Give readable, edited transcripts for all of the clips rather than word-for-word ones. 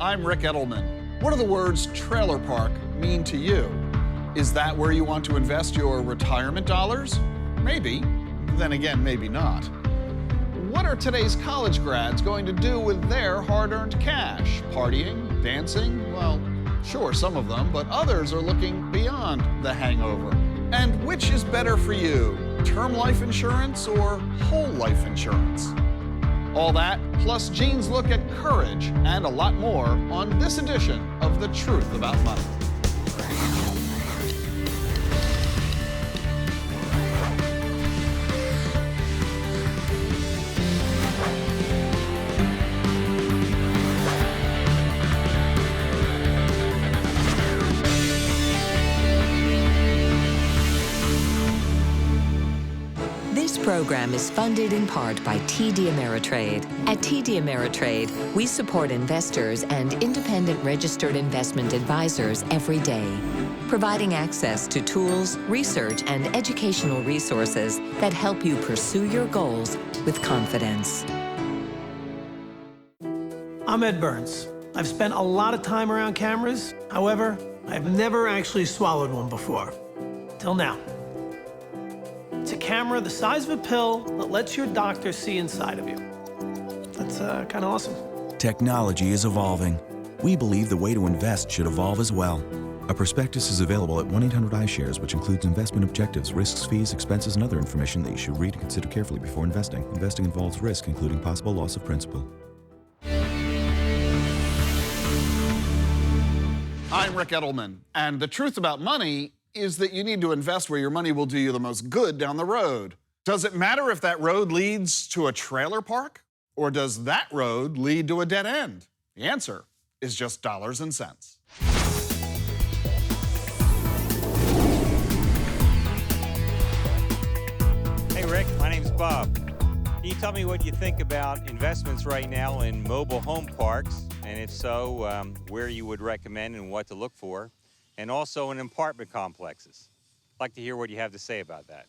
I'm Ric Edelman. What do the words trailer park mean to you? Is that where you want to invest your retirement dollars? Maybe. Then again, maybe not. What are today's college grads going to do with their hard-earned cash? Partying? Dancing? Well, sure, some of them, but others are looking beyond the hangover. And which is better for you, term life insurance or whole life insurance? All that, plus Jean's look at courage and a lot more on this edition of The Truth About Money. This program is funded in part by TD Ameritrade. At TD Ameritrade, we support investors and independent registered investment advisors every day, providing access to tools, research, and educational resources that help you pursue your goals with confidence. I'm Ed Burns. I've spent a lot of time around cameras. However, I've never actually swallowed one before. Till now. It's a camera the size of a pill that lets your doctor see inside of you. That's kind of awesome. Technology is evolving. We believe the way to invest should evolve as well. A prospectus is available at 1-800-iShares, which includes investment objectives, risks, fees, expenses, and other information that you should read and consider carefully before investing. Investing involves risk, including possible loss of principal. I'm Ric Edelman, and the truth about money is that you need to invest where your money will do you the most good down the road. Does it matter if that road leads to a trailer park? Or does that road lead to a dead end? The answer is just dollars and cents. Hey Rick, my name's Bob. Can you tell me what you think about investments right now in mobile home parks? And if so, where you would recommend and what to look for? And also in apartment complexes. I'd like to hear what you have to say about that.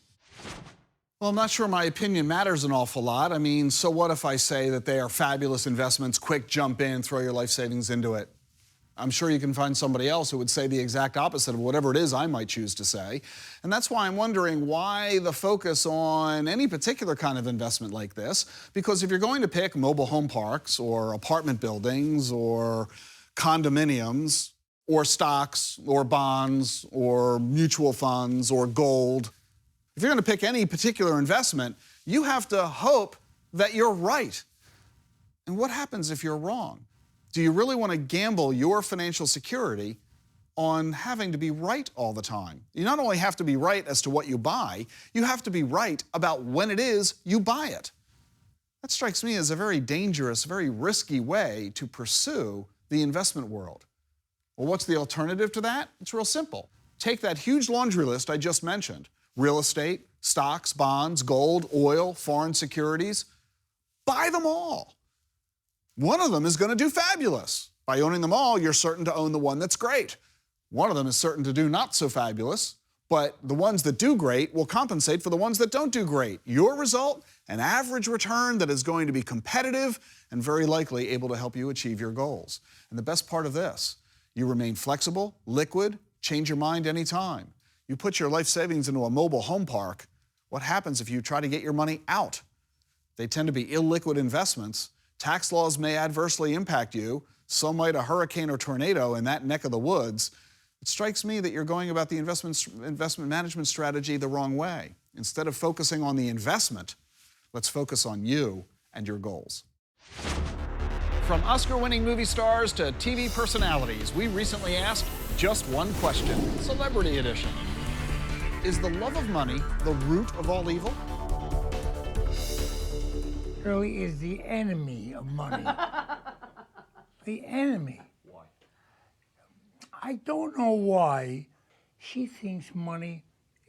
Well, I'm not sure my opinion matters an awful lot. I mean, so what if I say that they are fabulous investments, quick jump in, throw your life savings into it? I'm sure you can find somebody else who would say the exact opposite of whatever it is I might choose to say. And that's why I'm wondering why the focus on any particular kind of investment like this. Because if you're going to pick mobile home parks or apartment buildings or condominiums, or stocks, or bonds, or mutual funds, or gold. If you're going to pick any particular investment, you have to hope that you're right. And what happens if you're wrong? Do you really want to gamble your financial security on having to be right all the time? You not only have to be right as to what you buy, you have to be right about when it is you buy it. That strikes me as a very dangerous, very risky way to pursue the investment world. Well, what's the alternative to that? It's real simple. Take that huge laundry list I just mentioned. Real estate, stocks, bonds, gold, oil, foreign securities. Buy them all. One of them is going to do fabulous. By owning them all, you're certain to own the one that's great. One of them is certain to do not so fabulous, but the ones that do great will compensate for the ones that don't do great. Your result, an average return that is going to be competitive and very likely able to help you achieve your goals. And the best part of this, you remain flexible, liquid, change your mind anytime. You put your life savings into a mobile home park. What happens if you try to get your money out? They tend to be illiquid investments. Tax laws may adversely impact you. So might a hurricane or tornado in that neck of the woods. It strikes me that you're going about the investment management strategy the wrong way. Instead of focusing on the investment, let's focus on you and your goals. From Oscar-winning movie stars to TV personalities, we recently asked just one question, Celebrity Edition. Is the love of money the root of all evil? Shirley is the enemy of money. The enemy. Why? I don't know why she thinks money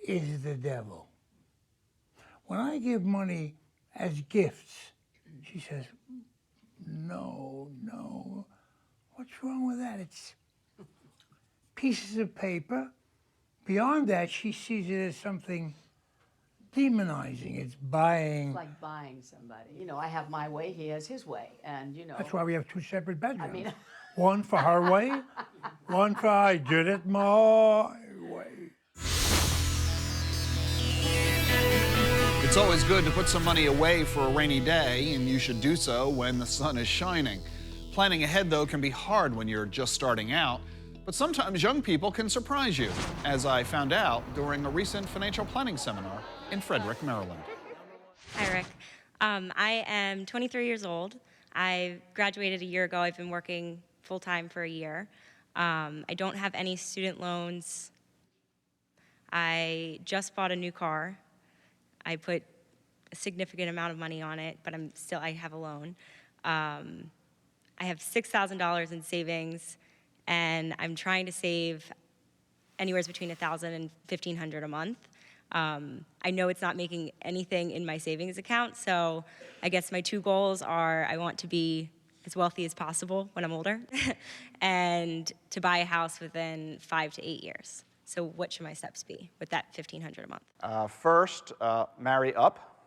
is the devil. When I give money as gifts, she says, no. What's wrong with that? It's pieces of paper. Beyond that, she sees it as something demonizing. It's buying. It's like buying somebody. You know, I have my way, he has his way, and you know. That's why we have two separate bedrooms. I mean, One for her way, one for I did it my way. It's always good to put some money away for a rainy day, and you should do so when the sun is shining. Planning ahead, though, can be hard when you're just starting out, but sometimes young people can surprise you, as I found out during a recent financial planning seminar in Frederick, Maryland. Hi, Rick. I am 23 years old. I graduated a year ago. I've been working full-time for a year. I don't have any student loans. I just bought a new car. I put a significant amount of money on it, but I have a loan. I have $6,000 in savings, and I'm trying to save anywhere between $1,000 and $1,500 a month. I know it's not making anything in my savings account, so I guess my two goals are I want to be as wealthy as possible when I'm older, and to buy a house within 5 to 8 years. So what should my steps be with that $1,500 a month? First, marry up.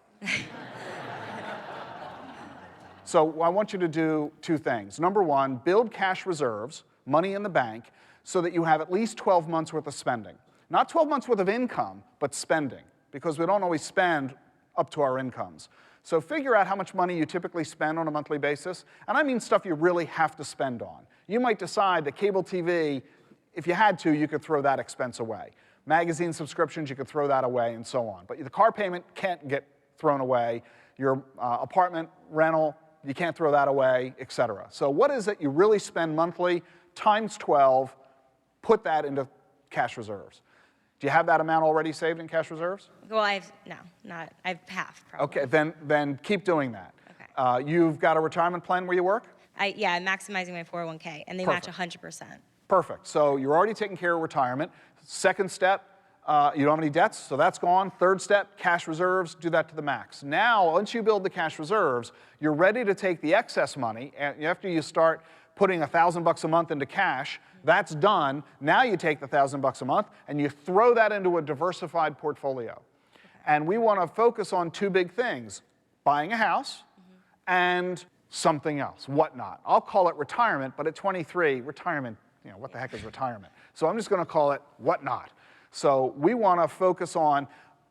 So I want you to do two things. Number one, build cash reserves, money in the bank, so that you have at least 12 months worth of spending. Not 12 months worth of income, but spending, because we don't always spend up to our incomes. So figure out how much money you typically spend on a monthly basis, and I mean stuff you really have to spend on. You might decide that cable TV, if you had to, you could throw that expense away. Magazine subscriptions, you could throw that away, and so on. But the car payment can't get thrown away. Your apartment rental, you can't throw that away, et cetera. So what is it you really spend monthly times 12, put that into cash reserves. Do you have that amount already saved in cash reserves? Well, I have half probably. Okay, then keep doing that. Okay. You've got a retirement plan where you work? I'm maximizing my 401k, and they Perfect. match 100%. Perfect. So you're already taking care of retirement. Second step, you don't have any debts, so that's gone. Third step, cash reserves, do that to the max. Now, once you build the cash reserves, you're ready to take the excess money, and after you start putting $1,000 a month into cash, that's done. Now you take the $1,000 a month and you throw that into a diversified portfolio. Okay. And we want to focus on two big things: buying a house and something else, whatnot. I'll call it retirement, but at 23, retirement, what the heck is retirement? So I'm just going to call it whatnot. So we want to focus on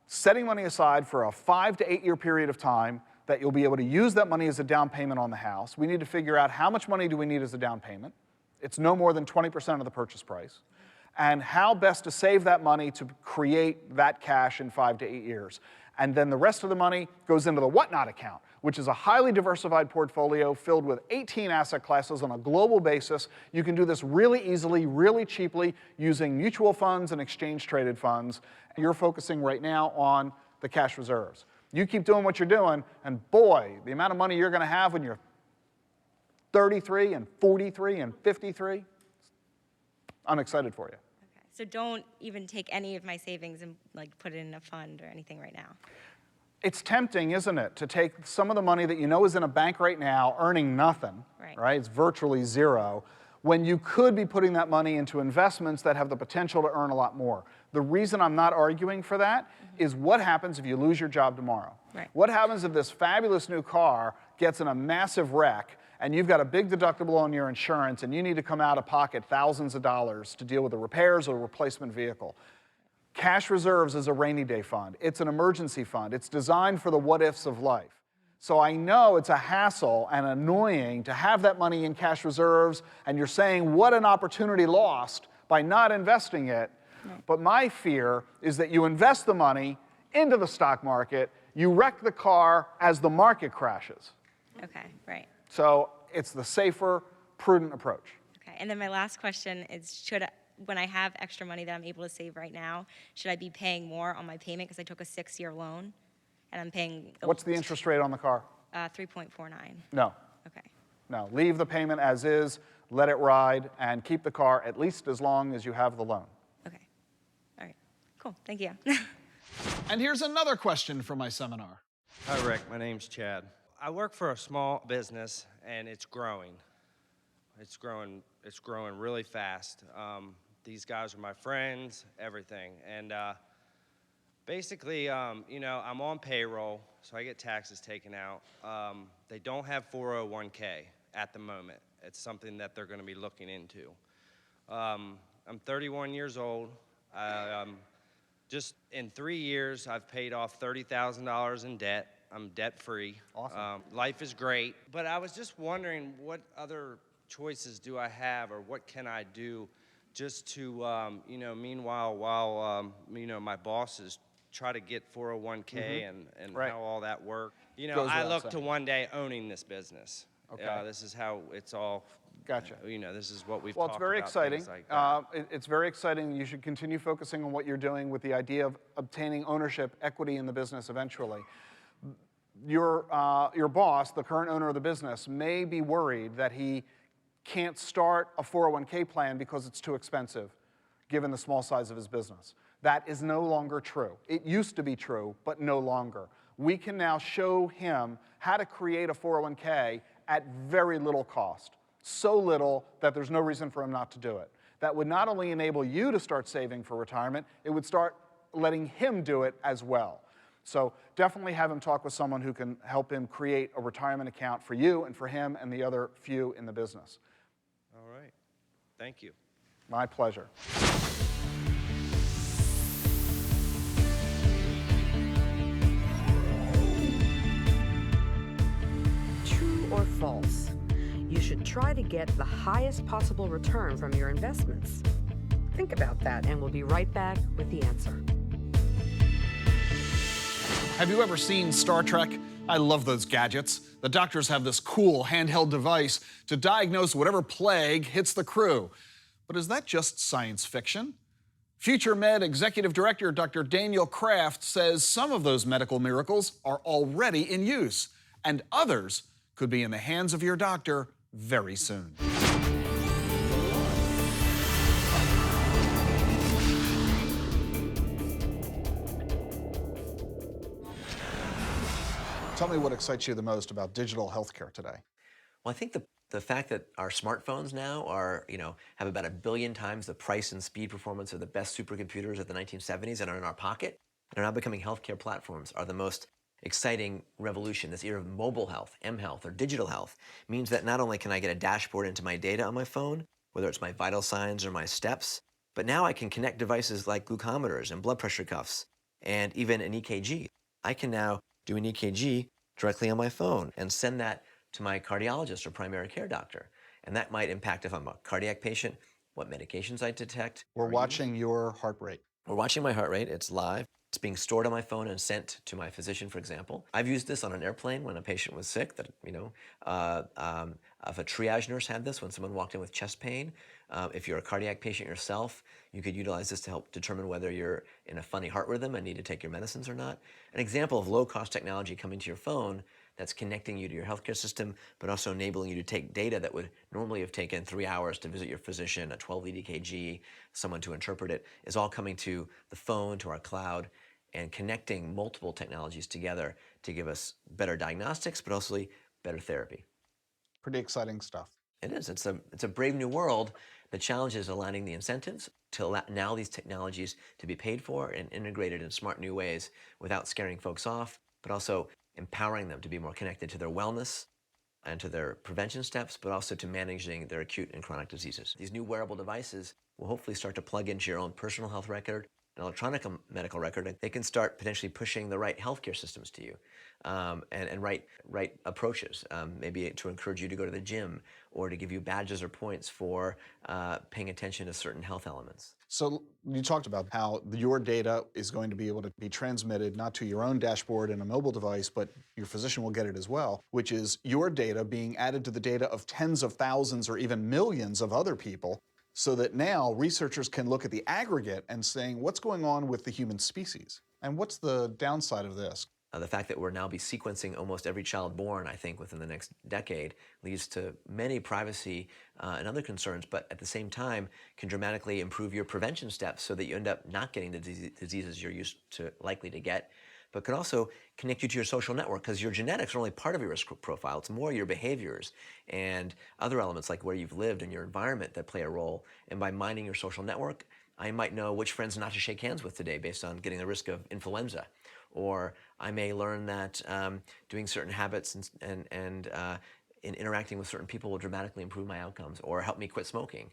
setting money aside for a 5 to 8 year period of time that you'll be able to use that money as a down payment on the house. We need to figure out how much money do we need as a down payment. It's no more than 20% of the purchase price. And how best to save that money to create that cash in 5 to 8 years. And then the rest of the money goes into the whatnot account, which is a highly diversified portfolio filled with 18 asset classes on a global basis. You can do this really easily, really cheaply, using mutual funds and exchange-traded funds. You're focusing right now on the cash reserves. You keep doing what you're doing, and boy, the amount of money you're going to have when you're 33 and 43 and 53, I'm excited for you. Okay. So don't even take any of my savings and put it in a fund or anything right now. It's tempting, isn't it, to take some of the money that you know is in a bank right now, earning nothing, right? It's virtually zero, when you could be putting that money into investments that have the potential to earn a lot more. The reason I'm not arguing for that is what happens if you lose your job tomorrow? Right. What happens if this fabulous new car gets in a massive wreck and you've got a big deductible on your insurance and you need to come out of pocket thousands of dollars to deal with the repairs or replacement vehicle? Cash reserves is a rainy day fund. It's an emergency fund. It's designed for the what-ifs of life. So I know it's a hassle and annoying to have that money in cash reserves, and you're saying, what an opportunity lost by not investing it. Right. But my fear is that you invest the money into the stock market, you wreck the car as the market crashes. Okay, right. So it's the safer, prudent approach. Okay, and then my last question is, when I have extra money that I'm able to save right now, should I be paying more on my payment because I took a 6-year loan and I'm paying... What's the interest rate on the car? 3.49. No. Okay. No, leave the payment as is, let it ride, and keep the car at least as long as you have the loan. Okay. All right. Cool. Thank you. And here's another question from my seminar. Hi, Rick. My name's Chad. I work for a small business, and it's growing. It's growing really fast. These guys are my friends, everything. And basically, I'm on payroll, so I get taxes taken out. They don't have 401k at the moment. it's something that they're going to be looking into. I'm 31 years old. Just in 3 years, I've paid off $30,000 in debt. I'm debt-free. Awesome. Life is great. But I was just wondering, what other choices do I have, or what can I do just to, meanwhile, while, my bosses try to get 401k and Right. how all that works. Goes I without look saying. to one day owning this business. Okay. This is how it's all. Gotcha. This is what we've Well, talked it's very about, exciting. things like that. It's very exciting. You should continue focusing on what you're doing with the idea of obtaining ownership, equity in the business eventually. Your boss, the current owner of the business, may be worried that he can't start a 401k plan because it's too expensive, given the small size of his business. That is no longer true. It used to be true, but no longer. We can now show him how to create a 401k at very little cost. So little that there's no reason for him not to do it. That would not only enable you to start saving for retirement, it would start letting him do it as well. So definitely have him talk with someone who can help him create a retirement account for you and for him and the other few in the business. All right. Thank you. My pleasure. True or false? You should try to get the highest possible return from your investments. Think about that, and we'll be right back with the answer. Have you ever seen Star Trek? I love those gadgets. The doctors have this cool handheld device to diagnose whatever plague hits the crew. But is that just science fiction? Future Med Executive Director Dr. Daniel Kraft says some of those medical miracles are already in use, and others could be in the hands of your doctor very soon. Tell me what excites you the most about digital healthcare today. Well, I think the fact that our smartphones now are, have about 1 billion times the price and speed performance of the best supercomputers of the 1970s and are in our pocket, and are now becoming healthcare platforms, are the most exciting revolution. This era of mobile health, mHealth, or digital health means that not only can I get a dashboard into my data on my phone, whether it's my vital signs or my steps, but now I can connect devices like glucometers and blood pressure cuffs and even an EKG. I can now do an EKG directly on my phone and send that to my cardiologist or primary care doctor. And that might impact, if I'm a cardiac patient, what medications I detect. We're watching your heart rate. We're watching my heart rate. It's live. It's being stored on my phone and sent to my physician, for example. I've used this on an airplane when a patient was sick. That if a triage nurse had this when someone walked in with chest pain. If you're a cardiac patient yourself, you could utilize this to help determine whether you're in a funny heart rhythm and need to take your medicines or not. An example of low-cost technology coming to your phone that's connecting you to your healthcare system, but also enabling you to take data that would normally have taken 3 hours to visit your physician, a 12-lead EKG, someone to interpret it, is all coming to the phone, to our cloud, and connecting multiple technologies together to give us better diagnostics, but also better therapy. Pretty exciting stuff. It is. It's a brave new world. The challenge is aligning the incentives to allow these technologies to be paid for and integrated in smart new ways without scaring folks off, but also empowering them to be more connected to their wellness and to their prevention steps, but also to managing their acute and chronic diseases. These new wearable devices will hopefully start to plug into your own personal health record, an electronic medical record. They can start potentially pushing the right healthcare systems to you and right approaches, maybe to encourage you to go to the gym or to give you badges or points for paying attention to certain health elements. So you talked about how your data is going to be able to be transmitted not to your own dashboard in a mobile device, but your physician will get it as well, which is your data being added to the data of tens of thousands or even millions of other people, so that now researchers can look at the aggregate and saying, what's going on with the human species? And what's the downside of this? The fact that we're now be sequencing almost every child born, I think, within the next decade leads to many privacy and other concerns, but at the same time can dramatically improve your prevention steps so that you end up not getting the diseases you're likely to get, but could also connect you to your social network, because your genetics are only part of your risk profile. It's more your behaviors and other elements like where you've lived and your environment that play a role. And by mining your social network, I might know which friends not to shake hands with today based on getting the risk of influenza. Or I may learn that doing certain habits and in interacting with certain people will dramatically improve my outcomes or help me quit smoking.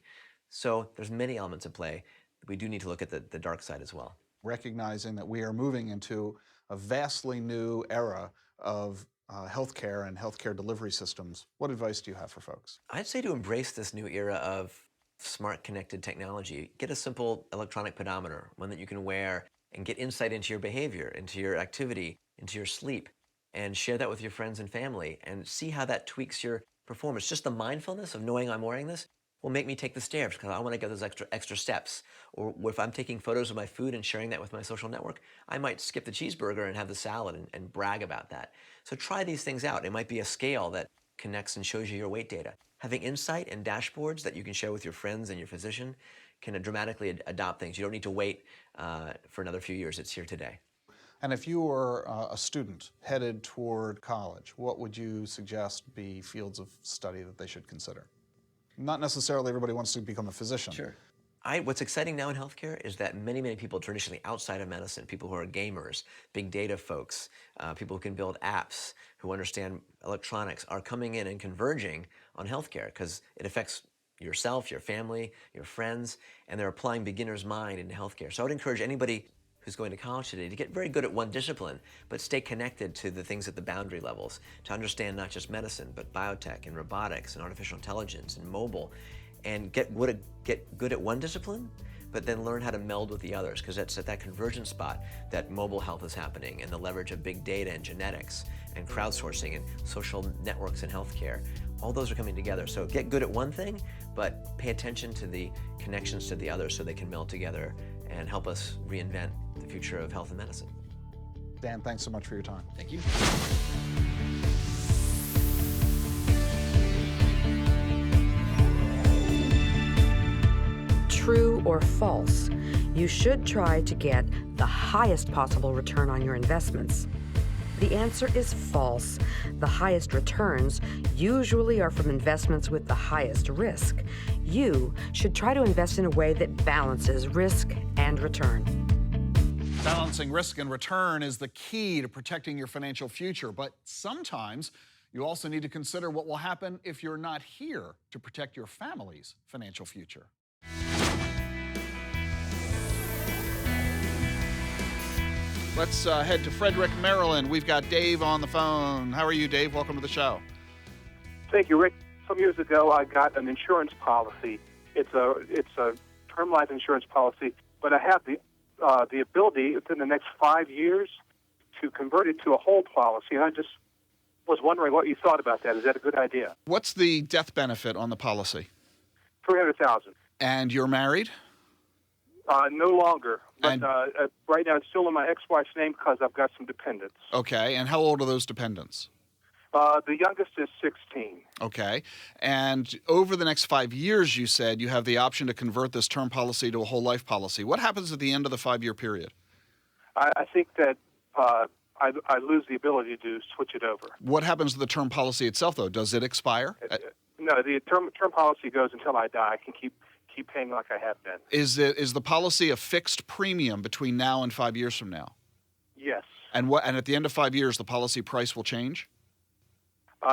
So there's many elements at play. We do need to look at the dark side as well. Recognizing that we are moving into a vastly new era of healthcare and healthcare delivery systems, what advice do you have for folks? I'd say to embrace this new era of smart connected technology. Get a simple electronic pedometer, one that you can wear, and get insight into your behavior, into your activity, into your sleep, and share that with your friends and family and see how that tweaks your performance. Just the mindfulness of knowing I'm wearing this will make me take the stairs because I want to get those extra steps. Or if I'm taking photos of my food and sharing that with my social network, I might skip the cheeseburger and have the salad and brag about that. So try these things out. It might be a scale that connects and shows you your weight data. Having insight and dashboards that you can share with your friends and your physician can dramatically adopt things. You don't need to wait for another few years. It's here today. And if you were a student headed toward college, what would you suggest be fields of study that they should consider? Not necessarily everybody wants to become a physician. Sure. What's exciting now in healthcare is that many, many people traditionally outside of medicine, people who are gamers, big data folks, people who can build apps, who understand electronics, are coming in and converging on healthcare because it affects yourself, your family, your friends, and they're applying beginner's mind into healthcare. So I would encourage anybody who's going to college today to get very good at one discipline, but stay connected to the things at the boundary levels, to understand not just medicine, but biotech and robotics and artificial intelligence and mobile, and get good at one discipline, but then learn how to meld with the others, because that's at that convergence spot that mobile health is happening and the leverage of big data and genetics and crowdsourcing and social networks in healthcare. All those are coming together. So get good at one thing, but pay attention to the connections to the others so they can meld together and help us reinvent the future of health and medicine. Dan, thanks so much for your time. Thank you. True or false? You should try to get the highest possible return on your investments. The answer is false. The highest returns usually are from investments with the highest risk. You should try to invest in a way that balances risk and return. Balancing risk and return is the key to protecting your financial future, but sometimes you also need to consider what will happen if you're not here to protect your family's financial future. Let's head to Frederick, Maryland. We've got Dave on the phone. How are you, Dave? Welcome to the show. Thank you, Rick. Some years ago, I got an insurance policy. It's a term life insurance policy, but I have the ability within the next 5 years to convert it to a whole policy. And I just was wondering what you thought about that. Is that a good idea? What's the death benefit on the policy? $300,000. And you're married? No longer. But right now, it's still in my ex-wife's name because I've got some dependents. Okay. And how old are those dependents? The youngest is 16. Okay. And over the next 5 years, you said you have the option to convert this term policy to a whole life policy. What happens at the end of the 5-year period? I think that I lose the ability to switch it over. What happens to the term policy itself, though? Does it expire? No, the term policy goes until I die. I can keep paying like I have been. Is the policy a fixed premium between now and 5 years from now? Yes. And at the end of 5 years, the policy price will change?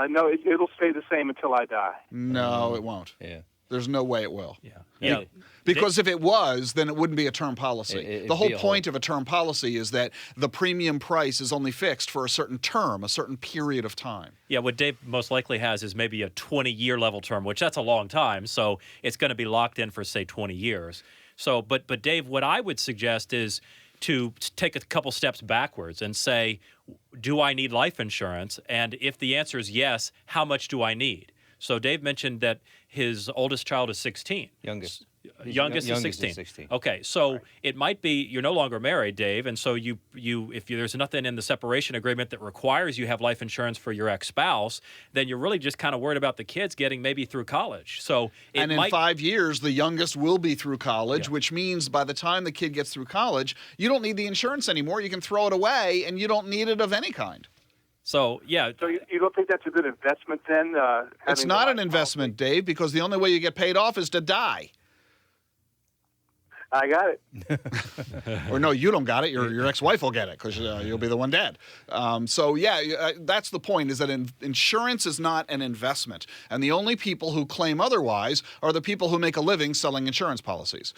No, it'll stay the same until I die. No, it won't. Yeah. There's no way it will. Yeah. Because if it was, then it wouldn't be a term policy. The whole point of a term policy is that the premium price is only fixed for a certain term, a certain period of time. Yeah, what Dave most likely has is maybe a 20-year level term, which that's a long time, so it's going to be locked in for, say, 20 years. So, but Dave, what I would suggest is to take a couple steps backwards and say, do I need life insurance? And if the answer is yes, how much do I need? So Dave mentioned that his oldest child is 16. Youngest Youngest is 16. Okay, so it might be you're no longer married, Dave, and so there's nothing in the separation agreement that requires you have life insurance for your ex-spouse, then you're really just kind of worried about the kids getting maybe through college. So in 5 years, the youngest will be through college, which means by the time the kid gets through college, you don't need the insurance anymore. You can throw it away, and you don't need it of any kind. So, yeah. So you don't think that's a good investment then? It's not an investment, Dave, because the only way you get paid off is to die. I got it. Or no, you don't got it. Your ex-wife will get it because you'll be the one dead. So yeah, that's the point, is that insurance is not an investment. And the only people who claim otherwise are the people who make a living selling insurance policies.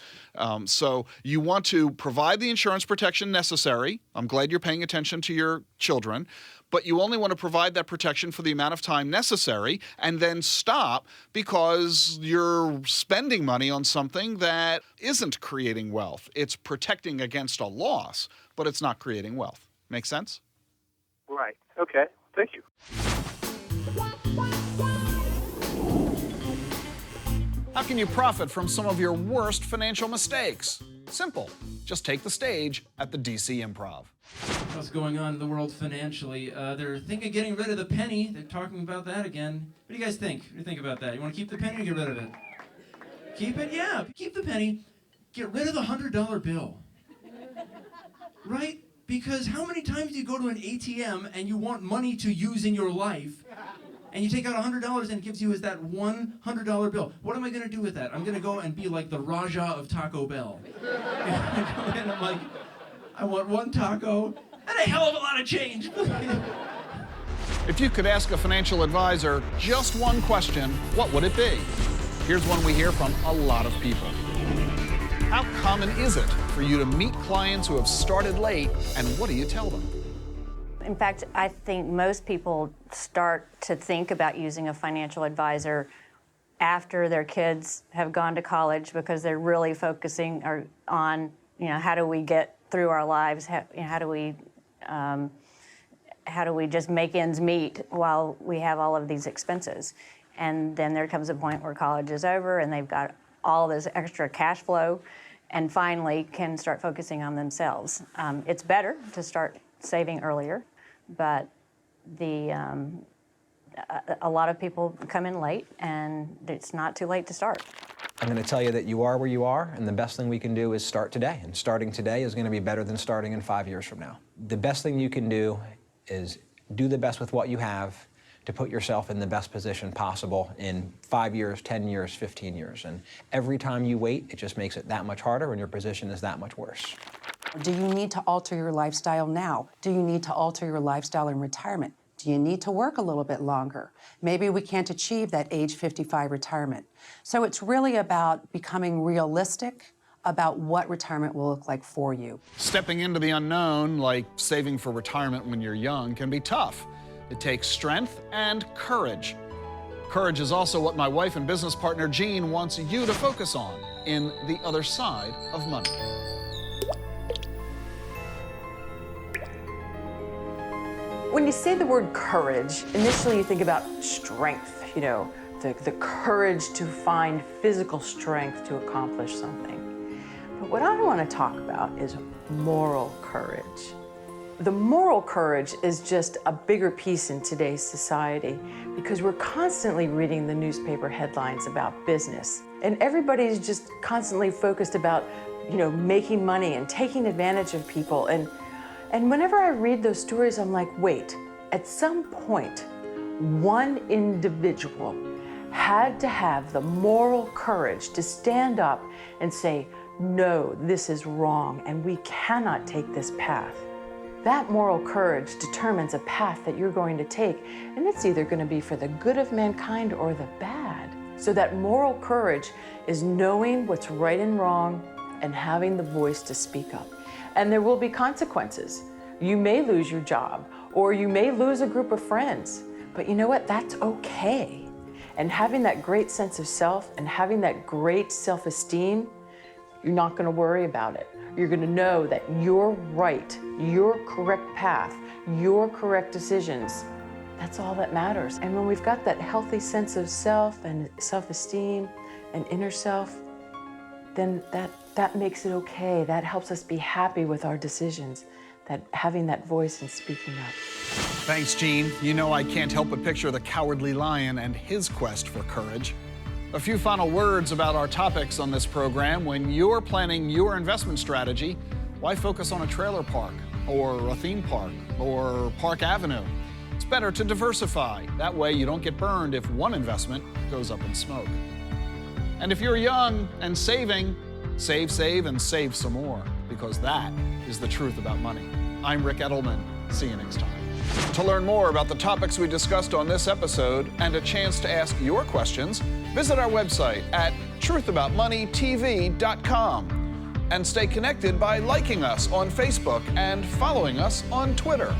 So you want to provide the insurance protection necessary. I'm glad you're paying attention to your children. But you only want to provide that protection for the amount of time necessary and then stop because you're spending money on something that isn't creating wealth. It's protecting against a loss, but it's not creating wealth. Make sense? Right. Okay. Thank you. How can you profit from some of your worst financial mistakes? Simple. Just take the stage at the DC Improv. What's going on in the world financially? They're thinking of getting rid of the penny. They're talking about that again. What do you guys think? What do you think about that? You want to keep the penny or get rid of it? Keep it? Yeah, keep the penny. Get rid of the $100 bill. Right? Because how many times do you go to an ATM and you want money to use in your life, and you take out $100 and it gives you as that one $100 bill? What am I going to do with that? I'm going to go and be like the Raja of Taco Bell. And I'm like, I want one taco and a hell of a lot of change. If you could ask a financial advisor just one question, what would it be? Here's one we hear from a lot of people. How common is it for you to meet clients who have started late, and what do you tell them? In fact, I think most people start to think about using a financial advisor after their kids have gone to college, because they're really focusing on, how do we get through our lives? How do we just make ends meet while we have all of these expenses? And then there comes a point where college is over and they've got all this extra cash flow and finally can start focusing on themselves. It's better to start saving earlier, but a lot of people come in late, and it's not too late to start. I'm going to tell you that you are where you are, and the best thing we can do is start today. And starting today is going to be better than starting in 5 years from now. The best thing you can do is do the best with what you have to put yourself in the best position possible in 5 years, 10 years, 15 years. And every time you wait, it just makes it that much harder, and your position is that much worse. Do you need to alter your lifestyle now? Do you need to alter your lifestyle in retirement? Do you need to work a little bit longer? Maybe we can't achieve that age 55 retirement. So it's really about becoming realistic about what retirement will look like for you. Stepping into the unknown, like saving for retirement when you're young, can be tough. It takes strength and courage. Courage is also what my wife and business partner Jean wants you to focus on in The Other Side of Money. When you say the word courage, initially you think about strength, the courage to find physical strength to accomplish something. But what I want to talk about is moral courage. The moral courage is just a bigger piece in today's society because we're constantly reading the newspaper headlines about business. And everybody's just constantly focused about, making money and taking advantage of people. And whenever I read those stories, I'm like, wait, at some point, one individual had to have the moral courage to stand up and say, no, this is wrong, and we cannot take this path. That moral courage determines a path that you're going to take, and it's either going to be for the good of mankind or the bad. So that moral courage is knowing what's right and wrong and having the voice to speak up. And there will be consequences. You may lose your job, or you may lose a group of friends, but you know what? That's okay. And having that great sense of self and having that great self-esteem, you're not going to worry about it. You're going to know that you're right, your correct path, your correct decisions. That's all that matters. And when we've got that healthy sense of self and self-esteem and inner self, then that makes it okay. That helps us be happy with our decisions, that having that voice and speaking up. Thanks, Jean. I can't help but picture the cowardly lion and his quest for courage. A few final words about our topics on this program. When you're planning your investment strategy, why focus on a trailer park or a theme park or Park Avenue? It's better to diversify. That way you don't get burned if one investment goes up in smoke. And if you're young and saving, Save, save, and save some more, because that is the truth about money. I'm Ric Edelman. See you next time. To learn more about the topics we discussed on this episode and a chance to ask your questions, visit our website at truthaboutmoneytv.com and stay connected by liking us on Facebook and following us on Twitter.